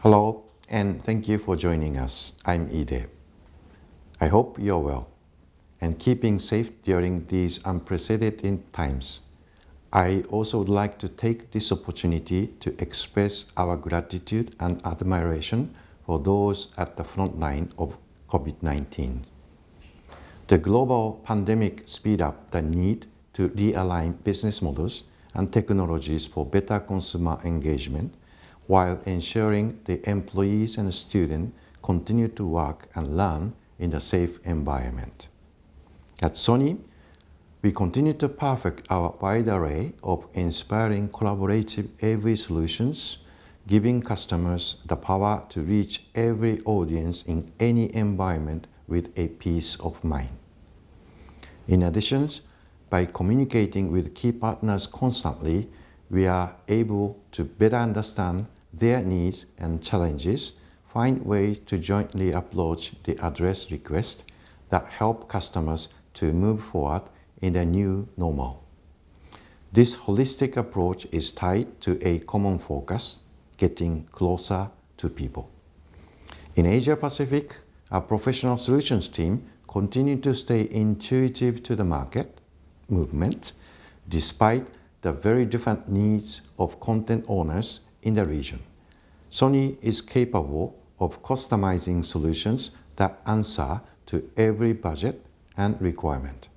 Hello, and thank you for joining us. I'm ITE. I hope you're well and keeping safe during these unprecedented times. I also would like to take this opportunity to express our gratitude and admiration for those at the front line of COVID-19. The global pandemic speed up the need to realign business models and technologies for better consumer engagement while ensuring the employees and students continue to work and learn in a safe environment. At Sony, we continue to perfect our wide array of inspiring collaborative AV solutions, giving customers the power to reach every audience in any environment with a peace of mind. In addition, by communicating with key partners constantly, we are able to better understand their needs and challenges, find ways to jointly approach the address requests that help customers to move forward in the new normal. This holistic approach is tied to a common focus, getting closer to people. In Asia Pacific, our professional solutions team continue to stay intuitive to the market movement despite the very different needs of content owners in the region. Sony is capable of customizing solutions that answer to every budget and requirement.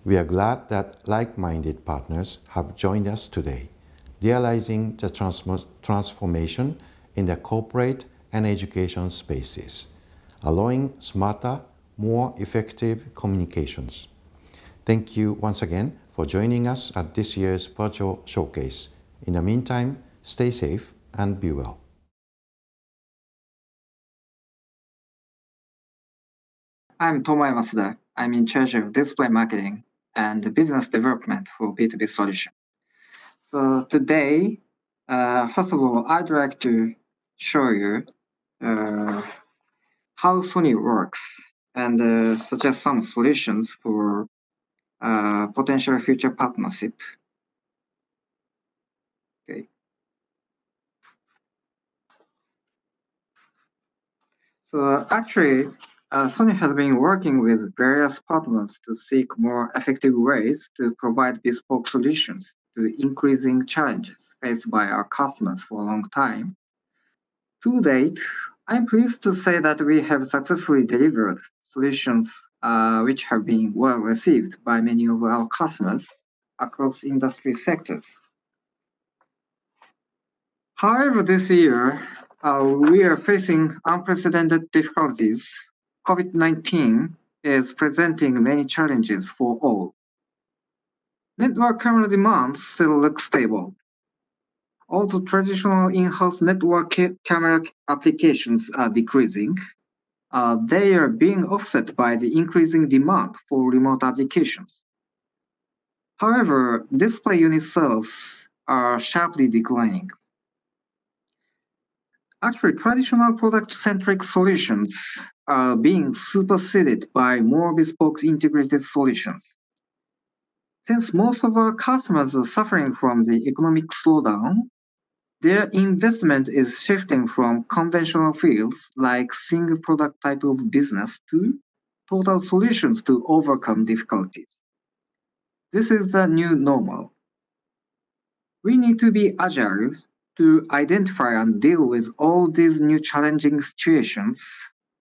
We are glad that like-minded partners have joined us today, realizing the transformation in the corporate and education spaces, allowing smarter, more effective communications. Thank you once again for joining us at this year's virtual showcase. In the meantime, stay safe and be well. I'm Tomoya Masuda. I'm in charge of display marketing and business development for B2B solution. So today, first of all, I'd like to show you how Sony works and suggest some solutions for potential future partnership. Okay. So actually, Sony has been working with various partners to seek more effective ways to provide bespoke solutions to increasing challenges faced by our customers for a long time. To date, I'm pleased to say that we have successfully delivered solutions which have been well received by many of our customers across industry sectors. However, this year, we are facing unprecedented difficulties. COVID-19 is presenting many challenges for all. Network camera demand still looks stable. Although traditional in-house network camera applications are decreasing, they are being offset by the increasing demand for remote applications. However, display unit sales are sharply declining. Actually, traditional product-centric solutions are being superseded by more bespoke integrated solutions. Since most of our customers are suffering from the economic slowdown, their investment is shifting from conventional fields like single product type of business to total solutions to overcome difficulties. This is the new normal. We need to be agile to identify and deal with all these new challenging situations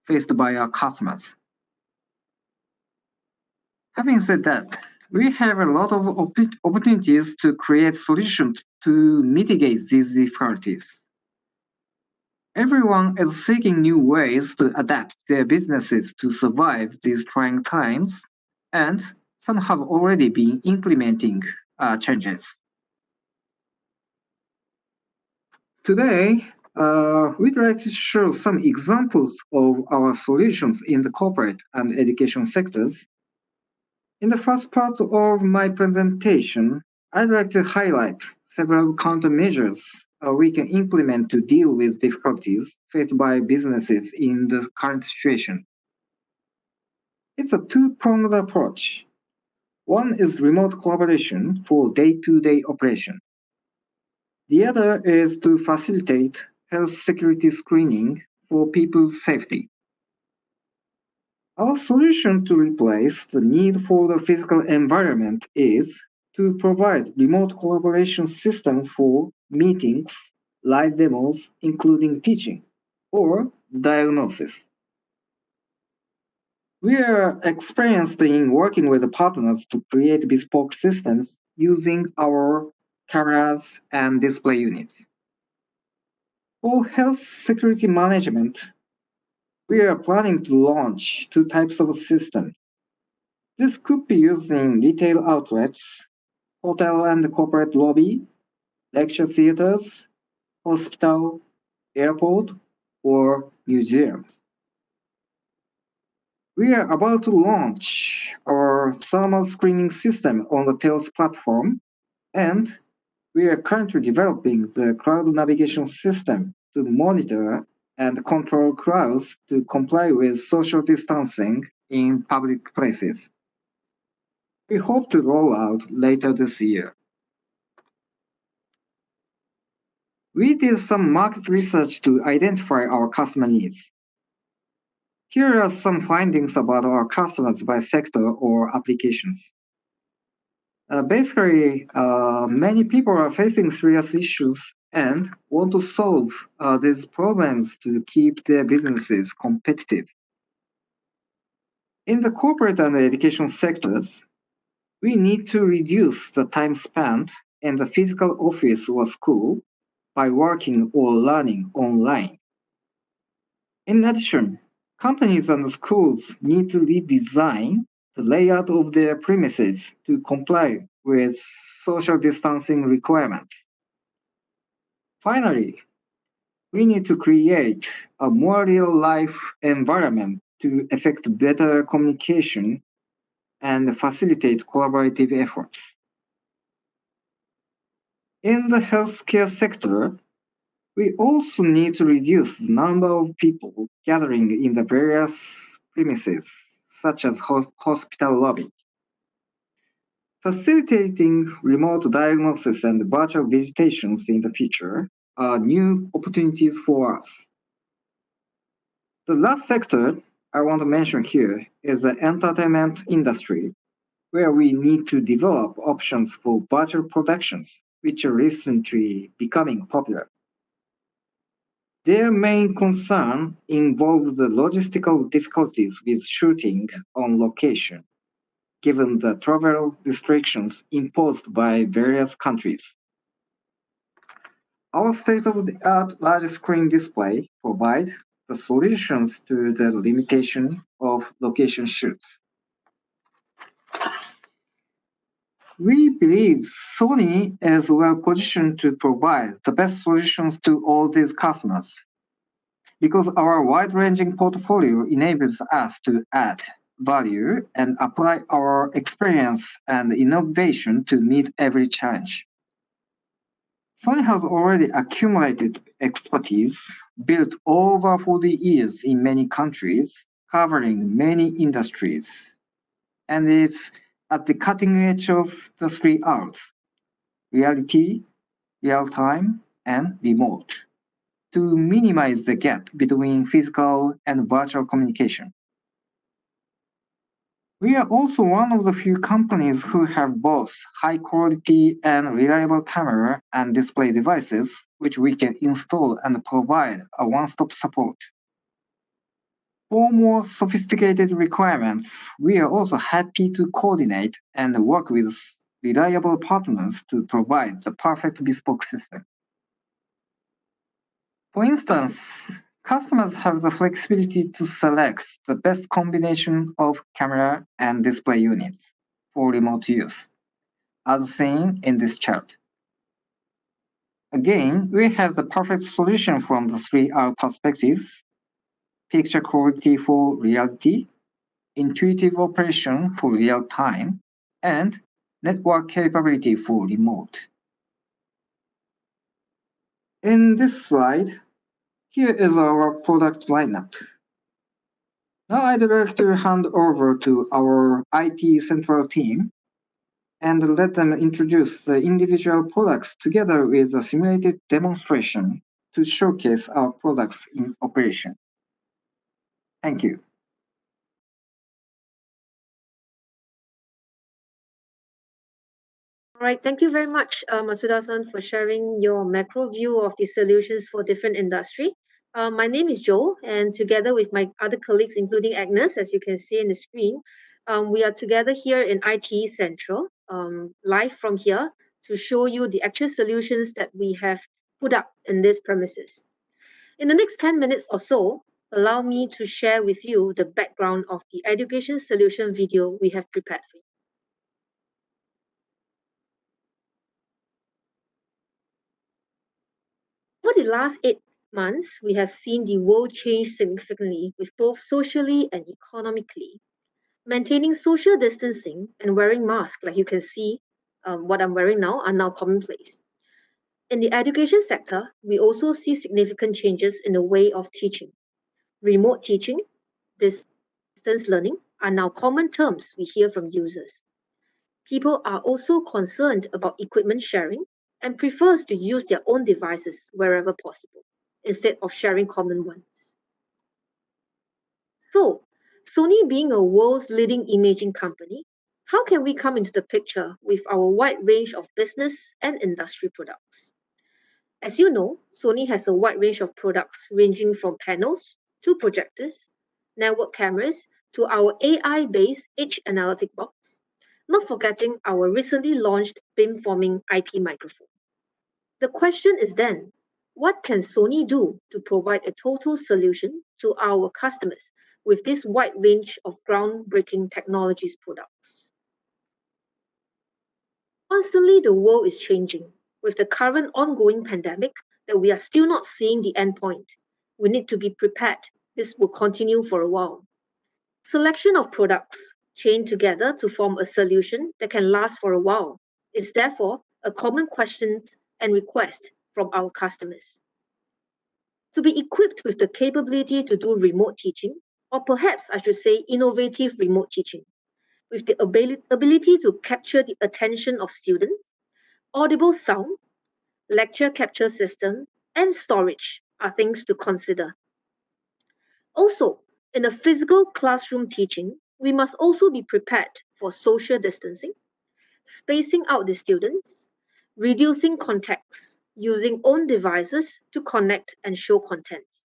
faced by our customers. Having said that, we have a lot of opportunities to create solutions to mitigate these difficulties. Everyone is seeking new ways to adapt their businesses to survive these trying times, and some have already been implementing changes. Today, we'd like to show some examples of our solutions in the corporate and education sectors. In the first part of my presentation, I'd like to highlight several countermeasures we can implement to deal with difficulties faced by businesses in the current situation. It's a two-pronged approach. One is remote collaboration for day-to-day operation. The other is to facilitate health security screening for people's safety. Our solution to replace the need for the physical environment is to provide remote collaboration system for meetings, live demos, including teaching, or diagnosis. We are experienced in working with partners to create bespoke systems using our cameras and display units. For health security management, we are planning to launch two types of systems. This could be used in retail outlets, hotel and corporate lobby, lecture theaters, hospital, airport, or museums. We are about to launch our thermal screening system on the Tails platform, and we are currently developing the cloud navigation system to monitor and control crowds to comply with social distancing in public places. We hope to roll out later this year. We did some market research to identify our customer needs. Here are some findings about our customers by sector or applications. Basically, many people are facing serious issues and want to solve these problems to keep their businesses competitive. In the corporate and education sectors, we need to reduce the time spent in the physical office or school by working or learning online. In addition, companies and schools need to redesign the layout of their premises to comply with social distancing requirements. Finally, we need to create a more real-life environment to effect better communication and facilitate collaborative efforts. In the healthcare sector, we also need to reduce the number of people gathering in the various premises, such as hospital lobby. Facilitating remote diagnosis and virtual visitations in the future are new opportunities for us. The last sector I want to mention here is the entertainment industry, where we need to develop options for virtual productions, which are recently becoming popular. Their main concern involves the logistical difficulties with shooting on location, given the travel restrictions imposed by various countries. Our state-of-the-art large screen display provides the solutions to the limitation of location shoots. We believe Sony is well positioned to provide the best solutions to all these customers because our wide-ranging portfolio enables us to add value and apply our experience and innovation to meet every challenge. Sony has already accumulated expertise built over 40 years in many countries, covering many industries, and it's at the cutting edge of the three R's: reality, real time, and remote, to minimize the gap between physical and virtual communication. We are also one of the few companies who have both high quality and reliable camera and display devices, which we can install and provide a one-stop support. For more sophisticated requirements, we are also happy to coordinate and work with reliable partners to provide the perfect bespoke system. For instance, customers have the flexibility to select the best combination of camera and display units for remote use, as seen in this chart. Again, we have the perfect solution from the three R perspectives: picture quality for reality, intuitive operation for real time, and network capability for remote. In this slide, here is our product lineup. Now I'd like to hand over to our ITE Central team and let them introduce the individual products together with a simulated demonstration to showcase our products in operation. Thank you. All right, thank you very much, Masuda-san, for sharing your macro view of the solutions for different industry. My name is Joe, and together with my other colleagues, including Agnes, as you can see in the screen, we are together here in ITE Central, live from here to show you the actual solutions that we have put up in these premises. In the next 10 minutes or so, allow me to share with you the background of the education solution video we have prepared for you. Over the last 8 months, we have seen the world change significantly with both socially and economically. Maintaining social distancing and wearing masks, like you can see what I'm wearing now, are now commonplace. In the education sector, we also see significant changes in the way of teaching. Remote teaching, distance learning are now common terms we hear from users. People are also concerned about equipment sharing and prefers to use their own devices wherever possible, instead of sharing common ones. So, Sony being a world's leading imaging company, how can we come into the picture with our wide range of business and industry products? As you know, Sony has a wide range of products ranging from panels to projectors, network cameras to our AI-based edge analytic box, not forgetting our recently launched beamforming IP microphone. The question is then, what can Sony do to provide a total solution to our customers with this wide range of groundbreaking technologies products? Constantly, the world is changing. With the current ongoing pandemic that we are still not seeing the end point, we need to be prepared. This will continue for a while. Selection of products chained together to form a solution that can last for a while is therefore a common question and request from our customers. To be equipped with the capability to do remote teaching, or perhaps I should say innovative remote teaching, with the ability to capture the attention of students, audible sound, lecture capture system, and storage are things to consider. Also, in a physical classroom teaching, we must also be prepared for social distancing, spacing out the students, reducing contacts, using own devices to connect and show contents.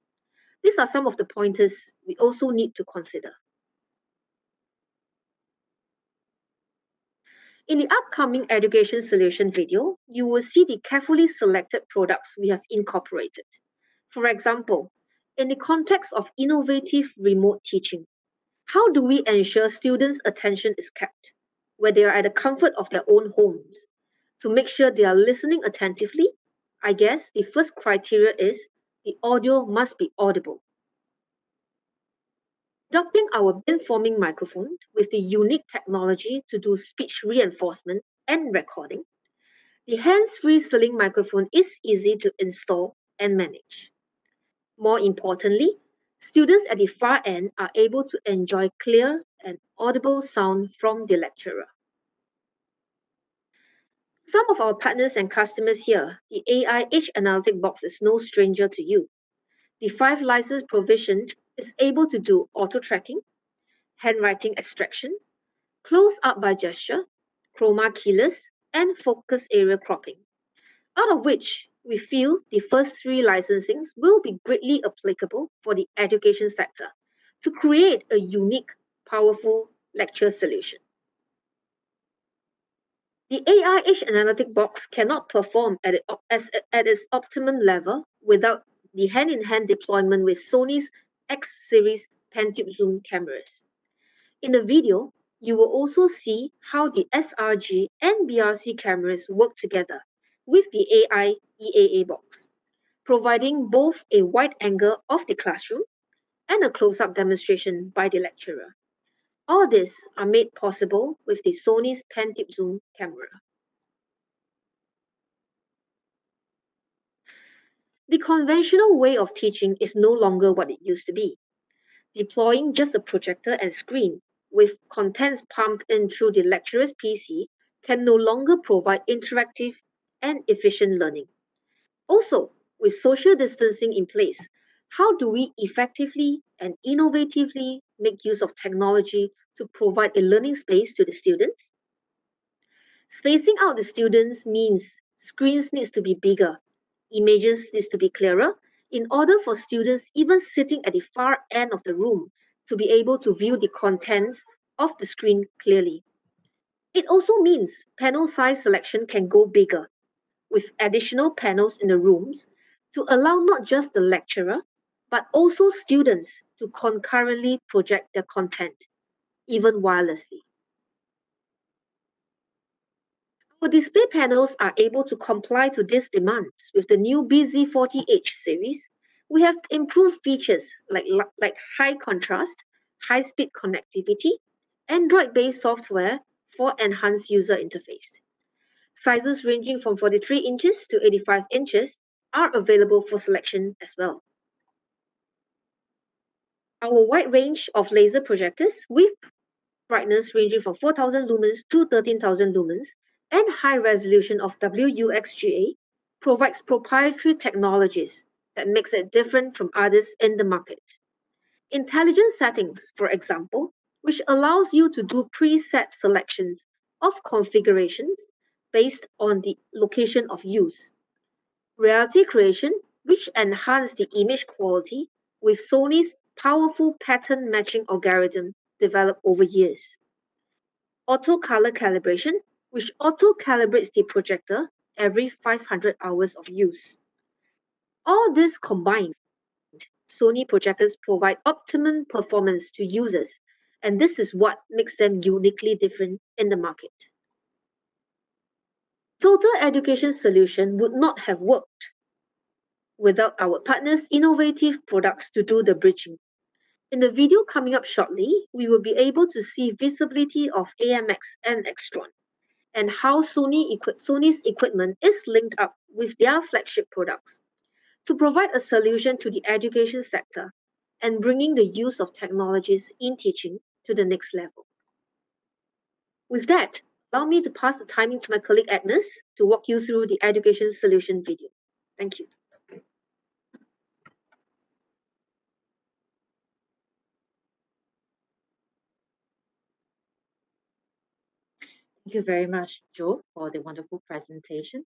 These are some of the pointers we also need to consider. In the upcoming education solution video, you will see the carefully selected products we have incorporated. For example, in the context of innovative remote teaching, how do we ensure students' attention is kept, where they are at the comfort of their own homes? To make sure they are listening attentively, I guess the first criteria is the audio must be audible. Adopting our beamforming microphone with the unique technology to do speech reinforcement and recording, the hands-free ceiling microphone is easy to install and manage. More importantly, students at the far end are able to enjoy clear and audible sound from the lecturer. Some of our partners and customers here, the AI Edge Analytic Box is no stranger to you. The 5 license provisioned is able to do auto tracking, handwriting extraction, close up by gesture, chroma keyless, and focus area cropping. Out of which we feel the first 3 licensings will be greatly applicable for the education sector to create a unique, powerful lecture solution. The AI Edge Analytic Box cannot perform at its optimum level without the hand-in-hand deployment with Sony's X-series pan-tube zoom cameras. In the video, you will also see how the sRG and BRC cameras work together with the AI EAA box, providing both a wide angle of the classroom and a close-up demonstration by the lecturer. All this are made possible with the Sony's pan-tube zoom camera. The conventional way of teaching is no longer what it used to be. Deploying just a projector and screen with contents pumped in through the lecturer's PC can no longer provide interactive and efficient learning. Also, with social distancing in place, how do we effectively and innovatively make use of technology to provide a learning space to the students? Spacing out the students means screens needs to be bigger, images needs to be clearer, in order for students even sitting at the far end of the room to be able to view the contents of the screen clearly. It also means panel size selection can go bigger, with additional panels in the rooms to allow not just the lecturer, but also students to concurrently project their content, even wirelessly. Our display panels are able to comply to these demands with the new BZ40H series. We have improved features like high contrast, high speed connectivity, Android based software for enhanced user interface. Sizes ranging from 43 inches to 85 inches are available for selection as well. Our wide range of laser projectors with brightness ranging from 4,000 lumens to 13,000 lumens and high resolution of WUXGA provides proprietary technologies that makes it different from others in the market. Intelligent settings, for example, which allows you to do preset selections of configurations based on the location of use. Reality creation, which enhance the image quality with Sony's powerful pattern matching algorithm developed over years. Auto color calibration, which auto calibrates the projector every 500 hours of use. All this combined, Sony projectors provide optimum performance to users, and this is what makes them uniquely different in the market. Total education solution would not have worked without our partners' innovative products to do the bridging. In the video coming up shortly, we will be able to see visibility of AMX and Extron and how Sony's equipment is linked up with their flagship products to provide a solution to the education sector and bringing the use of technologies in teaching to the next level. With that, allow me to pass the timing to my colleague Agnes to walk you through the education solution video. Thank you. Thank you very much, Joe, for the wonderful presentations.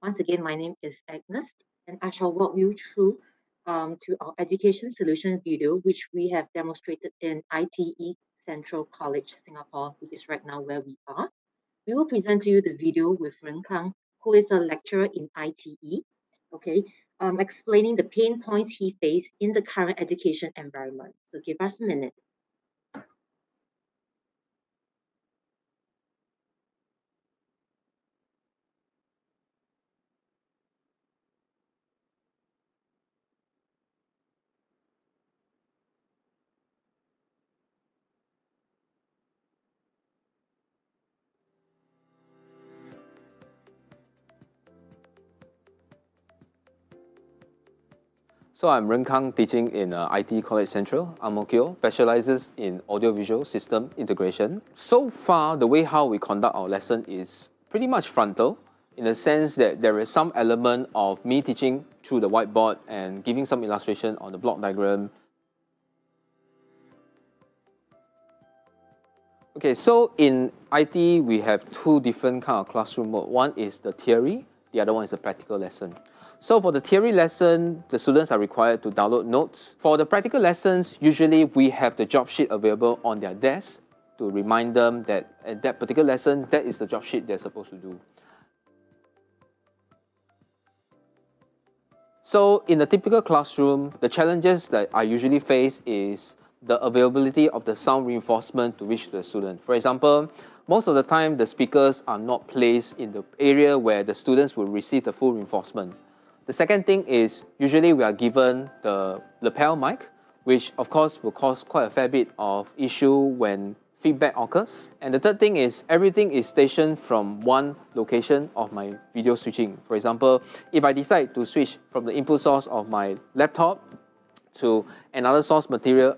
Once again, my name is Agnes, and I shall walk you through to our education solution video, which we have demonstrated in ITE Central College, Singapore, which is right now where we are. We will present to you the video with Ren Kang, who is a lecturer in ITE, okay, explaining the pain points he faced in the current education environment. So give us a minute. So I'm Ren Kang, teaching in ITE College Central, Ang Mo Kio, specializes in audiovisual system integration. So far, the way how we conduct our lesson is pretty much frontal, in the sense that there is some element of me teaching through the whiteboard and giving some illustration on the block diagram. Okay, so in IT, we have two different kind of classroom mode. One is the theory, the other one is a practical lesson. So for the theory lesson, the students are required to download notes. For the practical lessons, usually we have the job sheet available on their desk to remind them that at that particular lesson, that is the job sheet they're supposed to do. So in a typical classroom, the challenges that I usually face is the availability of the sound reinforcement to reach the student. For example, most of the time, the speakers are not placed in the area where the students will receive the full reinforcement. The second thing is, usually we are given the lapel mic, which of course will cause quite a fair bit of issue when feedback occurs. And the third thing is, everything is stationed from one location of my video switching. For example, if I decide to switch from the input source of my laptop to another source material,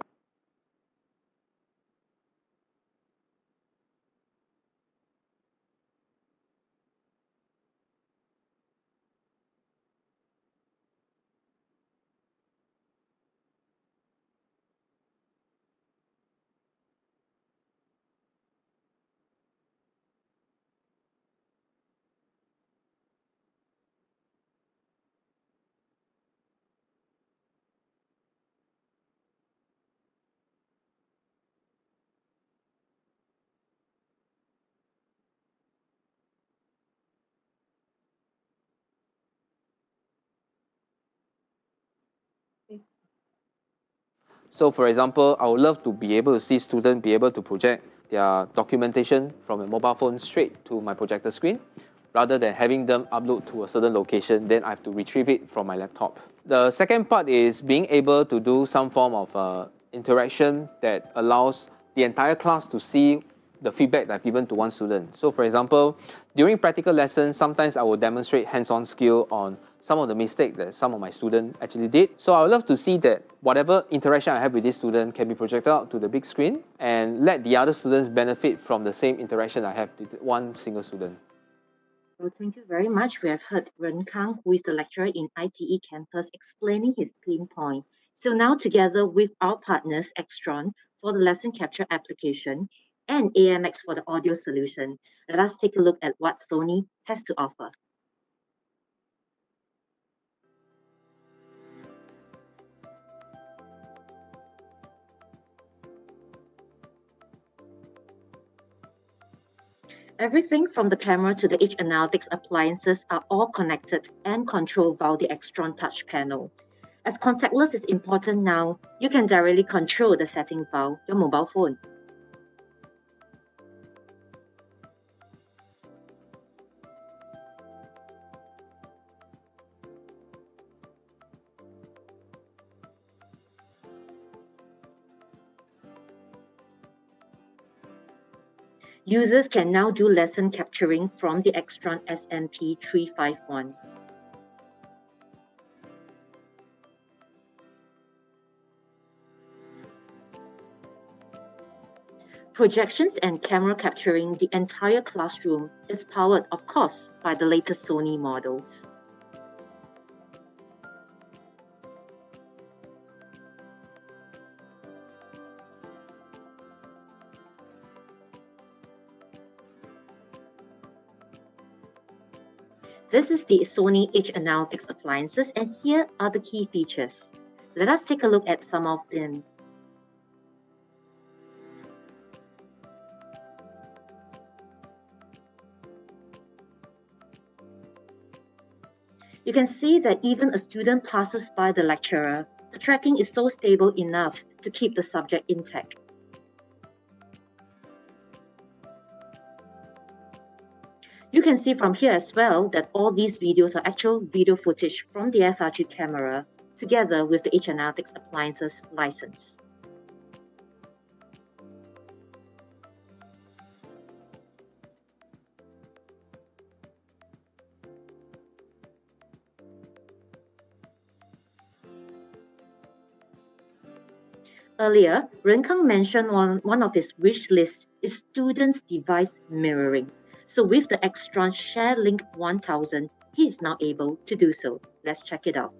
So for example, I would love to be able to see students be able to project their documentation from a mobile phone straight to my projector screen, rather than having them upload to a certain location, then I have to retrieve it from my laptop. The second part is being able to do some form of interaction that allows the entire class to see the feedback that I've given to one student. So for example, during practical lessons, sometimes I will demonstrate hands-on skill on some of the mistakes that some of my students actually did. So I would love to see that whatever interaction I have with this student can be projected out to the big screen and let the other students benefit from the same interaction I have with one single student. So thank you very much. We have heard Ren Kang, who is the lecturer in ITE campus, explaining his pain point. So now together with our partners, Extron, for the lesson capture application, and AMX for the audio solution, let us take a look at what Sony has to offer. Everything from the camera to the edge analytics appliances are all connected and controlled via the Extron touch panel. As contactless is important now, you can directly control the setting via your mobile phone. Users can now do lesson capturing from the Extron SMP351. Projections and camera capturing the entire classroom is powered, of course, by the latest Sony models. This is the Sony Edge Analytics appliances, and here are the key features. Let us take a look at some of them. You can see that even a student passes by the lecturer, the tracking is so stable enough to keep the subject intact. You can see from here as well that all these videos are actual video footage from the SRG camera, together with the Edge Analytics appliances license. Earlier, Ren Kang mentioned on one of his wish lists is students' device mirroring. So with the Extron Share Link 1000, he is now able to do so. Let's check it out.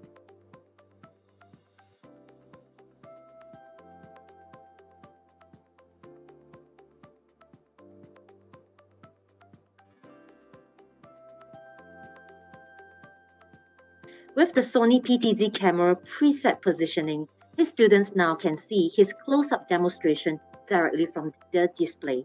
With the Sony PTZ camera preset positioning, his students now can see his close-up demonstration directly from the display.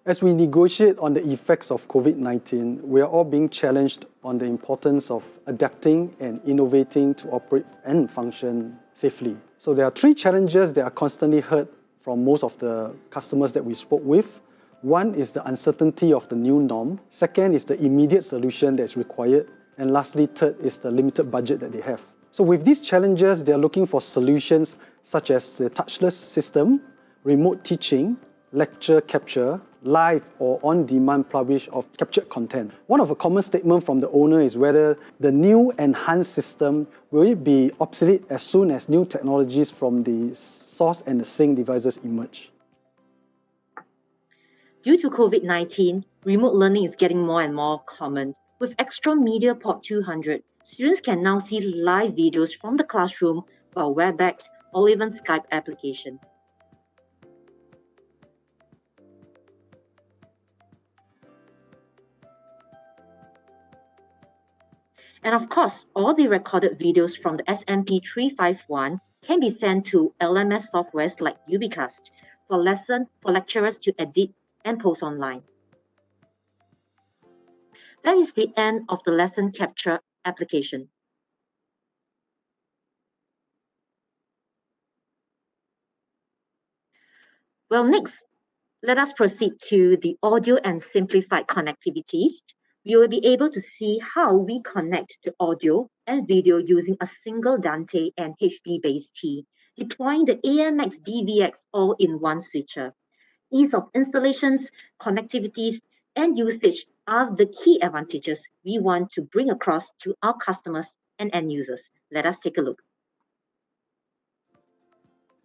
As we negotiate on the effects of COVID-19, we are all being challenged on the importance of adapting and innovating to operate and function safely. So there are three challenges that are constantly heard from most of the customers that we spoke with. One is the uncertainty of the new norm. Second is the immediate solution that's required. And lastly, third is the limited budget that they have. So with these challenges, they're looking for solutions such as the touchless system, remote teaching, lecture capture, live or on-demand publish of captured content. One of a common statement from the owner is whether the new enhanced system will it be obsolete as soon as new technologies from the source and the sync devices emerge. Due to COVID-19, remote learning is getting more and more common. With Extron Media Port 200, students can now see live videos from the classroom via WebEx or even Skype application. And of course, all the recorded videos from the SMP351 can be sent to LMS softwares like Ubicast for lecturers to edit and post online. That is the end of the lesson capture application. Well, next, let us proceed to the audio and simplified connectivities. We will be able to see how we connect the audio and video using a single Dante and HD-based T, deploying the AMX DVX all-in-one switcher. Ease of installations, connectivities, and usage are the key advantages we want to bring across to our customers and end users. Let us take a look.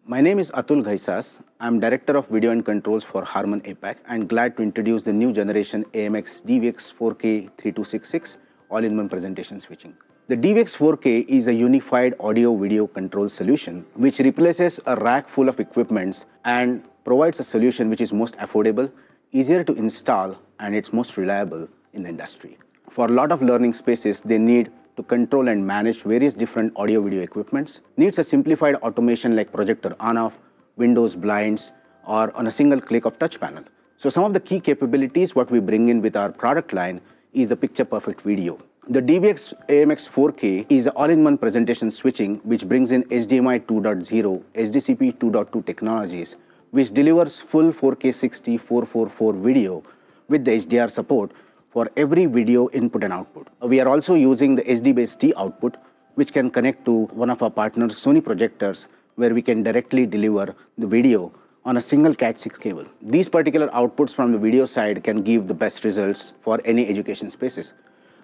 My name is Atul Ghaisas. I'm Director of Video and Controls for Harman APAC and glad to introduce the new generation AMX DVX 4K 3266 all-in-one presentation switching. The DVX 4K is a unified audio-video control solution which replaces a rack full of equipments and provides a solution which is most affordable, easier to install, and it's most reliable in the industry. For a lot of learning spaces, they need to control and manage various different audio-video equipments, needs a simplified automation like projector on-off, windows, blinds, or on a single click of touch panel. So some of the key capabilities what we bring in with our product line is the picture-perfect video. The DVX AMX 4K is an all-in-one presentation switching which brings in HDMI 2.0, SDCP 2.2 technologies, which delivers full 4K 60 444 video with the HDR support for every video input and output. We are also using the SD-based T output, which can connect to one of our partners, Sony projectors, where we can directly deliver the video on a single Cat6 cable. These particular outputs from the video side can give the best results for any education spaces.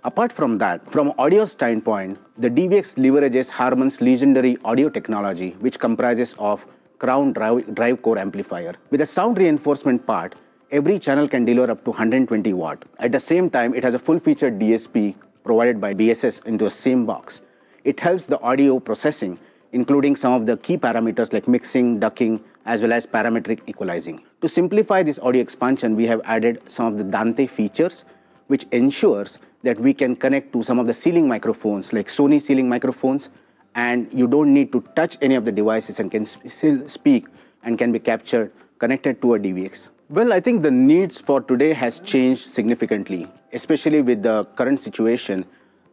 Apart from that, from audio standpoint, the DVX leverages Harman's legendary audio technology, which comprises of Crown drive core amplifier. With a sound reinforcement part, every channel can deliver up to 120 watt. At the same time, it has a full-featured DSP provided by BSS into a same box. It helps the audio processing, including some of the key parameters like mixing, ducking, as well as parametric equalizing. To simplify this audio expansion, we have added some of the Dante features, which ensures that we can connect to some of the ceiling microphones like Sony ceiling microphones, and you don't need to touch any of the devices and can still speak and can be captured connected to a DVX. Well, I think the needs for today has changed significantly, especially with the current situation.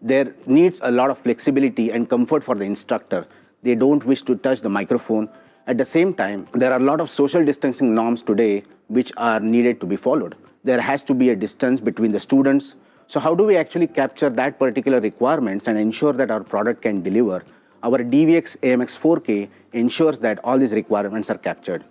There needs a lot of flexibility and comfort for the instructor. They don't wish to touch the microphone. At the same time, there are a lot of social distancing norms today which are needed to be followed. There has to be a distance between the students. So how do we actually capture that particular requirements and ensure that our product can deliver? Our DVX AMX 4K ensures that all these requirements are captured.